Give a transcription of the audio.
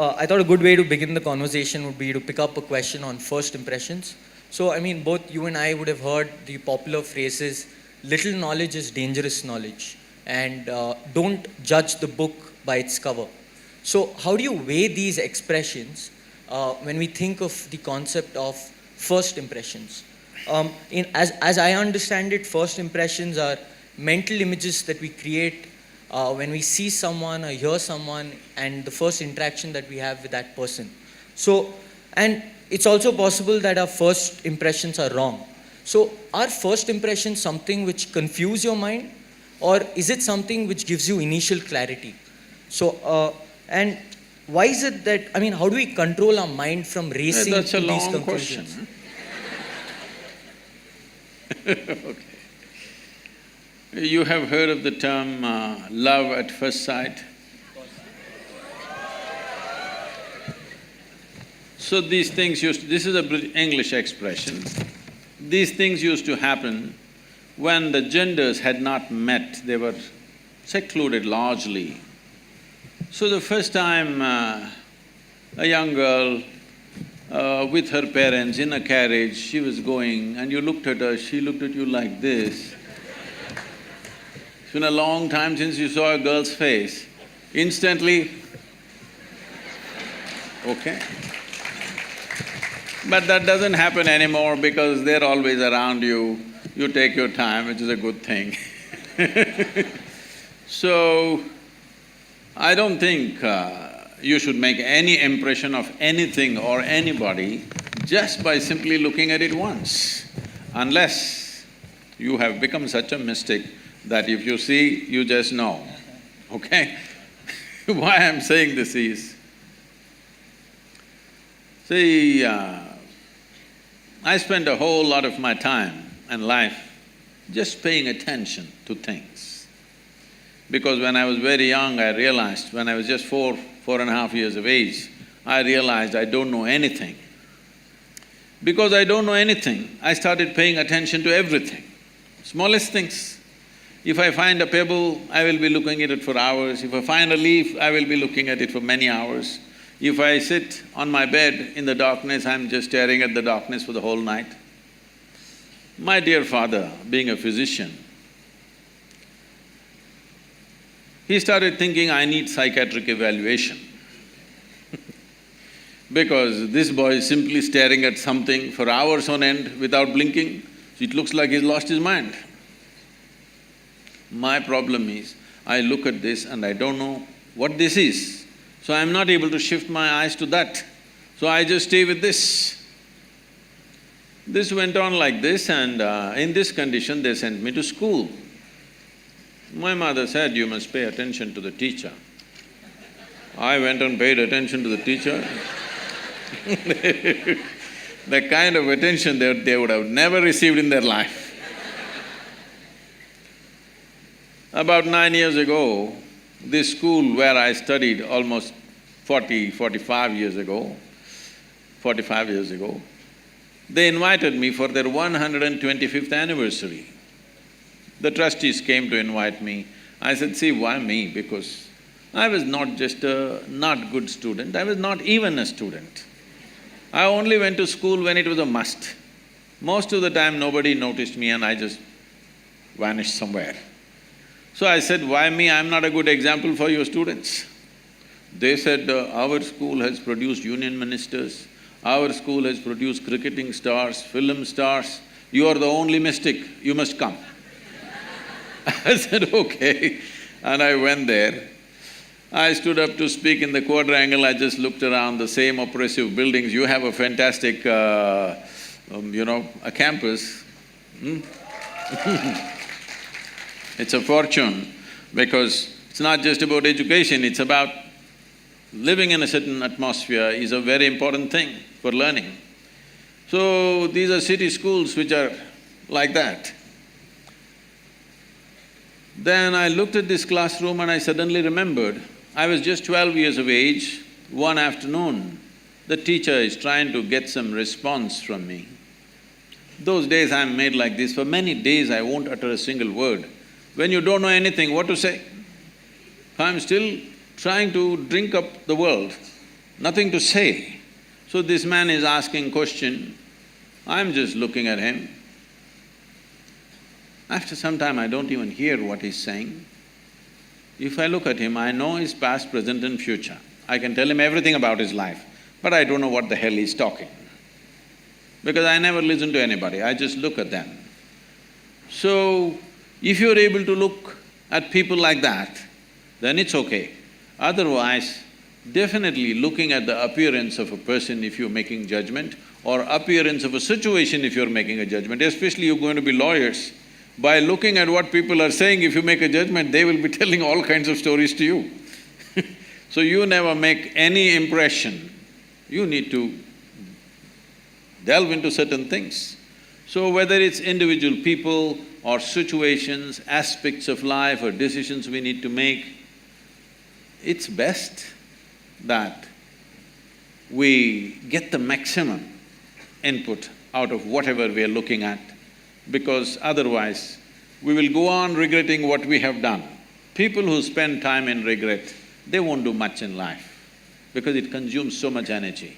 I thought a good way to begin the conversation would be to pick up a question on first impressions. So, I mean, both you and I would have heard the popular phrases, little knowledge is dangerous knowledge, and don't judge the book by its cover. So, how do you weigh these expressions when we think of the concept of first impressions? As I understand it, first impressions are mental images that we create when we see someone or hear someone and the first interaction that we have with that person. So, and it's also possible that our first impressions are wrong. So, are first impressions something which confuse your mind, or is it something which gives you initial clarity? So, and why is it that, I mean, how do we control our mind from racing That's to a these long conclusions? question. Okay. You have heard of the term love at first sight? So these things this is a English expression. These things used to happen when the genders had not met, they were secluded largely. So the first time a young girl with her parents in a carriage, she was going and you looked at her, she looked at you like this. It's been a long time since you saw a girl's face. Instantly, okay? But that doesn't happen anymore because they're always around you. You take your time, which is a good thing. So, I don't think you should make any impression of anything or anybody just by simply looking at it once, unless you have become such a mystic that if you see, you just know, okay? Why I'm saying this is, see, I spend a whole lot of my time and life just paying attention to things. Because when I was very young, I realized, when I was just 4.5 years of age, I realized I don't know anything. Because I don't know anything, I started paying attention to everything, smallest things. If I find a pebble, I will be looking at it for hours. If I find a leaf, I will be looking at it for many hours. If I sit on my bed in the darkness, I'm just staring at the darkness for the whole night. My dear father, being a physician, he started thinking, I need psychiatric evaluation. Because this boy is simply staring at something for hours on end without blinking, it looks like he's lost his mind. My problem is, I look at this and I don't know what this is, so I'm not able to shift my eyes to that. So I just stay with this. This went on like this and in this condition they sent me to school. My mother said, you must pay attention to the teacher. I went and paid attention to the teacher. The kind of attention they would have never received in their life. About 9 years ago, this school where I studied almost 45 years ago, they invited me for their 125th anniversary. The trustees came to invite me. I said, see, why me? Because I was not just a not good student, I was not even a student. I only went to school when it was a must. Most of the time nobody noticed me and I just vanished somewhere. So I said, why me? I'm not a good example for your students. They said, our school has produced union ministers, our school has produced cricketing stars, film stars, you are the only mystic, you must come. I said, okay, and I went there. I stood up to speak in the quadrangle, I just looked around the same oppressive buildings. You have a fantastic, a campus. It's a fortune because it's not just about education, it's about living in a certain atmosphere is a very important thing for learning. So these are city schools which are like that. Then I looked at this classroom and I suddenly remembered, I was just 12 years of age. One afternoon, the teacher is trying to get some response from me. Those days I'm made like this, for many days I won't utter a single word. When you don't know anything, what to say? I'm still trying to drink up the world. nothing to say. So this man is asking question, I'm just looking at him. After some time, I don't even hear what he's saying. If I look at him, I know his past, present and future. I can tell him everything about his life, but I don't know what the hell he's talking. Because I never listen to anybody, I just look at them. So, if you're able to look at people like that, then it's okay. Otherwise, definitely looking at the appearance of a person if you're making judgment, or appearance of a situation if you're making a judgment, especially you're going to be lawyers, by looking at what people are saying, if you make a judgment, they will be telling all kinds of stories to you. So you never make any impression. You need to delve into certain things. So whether it's individual people or situations, aspects of life or decisions we need to make, it's best that we get the maximum input out of whatever we are looking at, because otherwise we will go on regretting what we have done. People who spend time in regret, they won't do much in life because it consumes so much energy.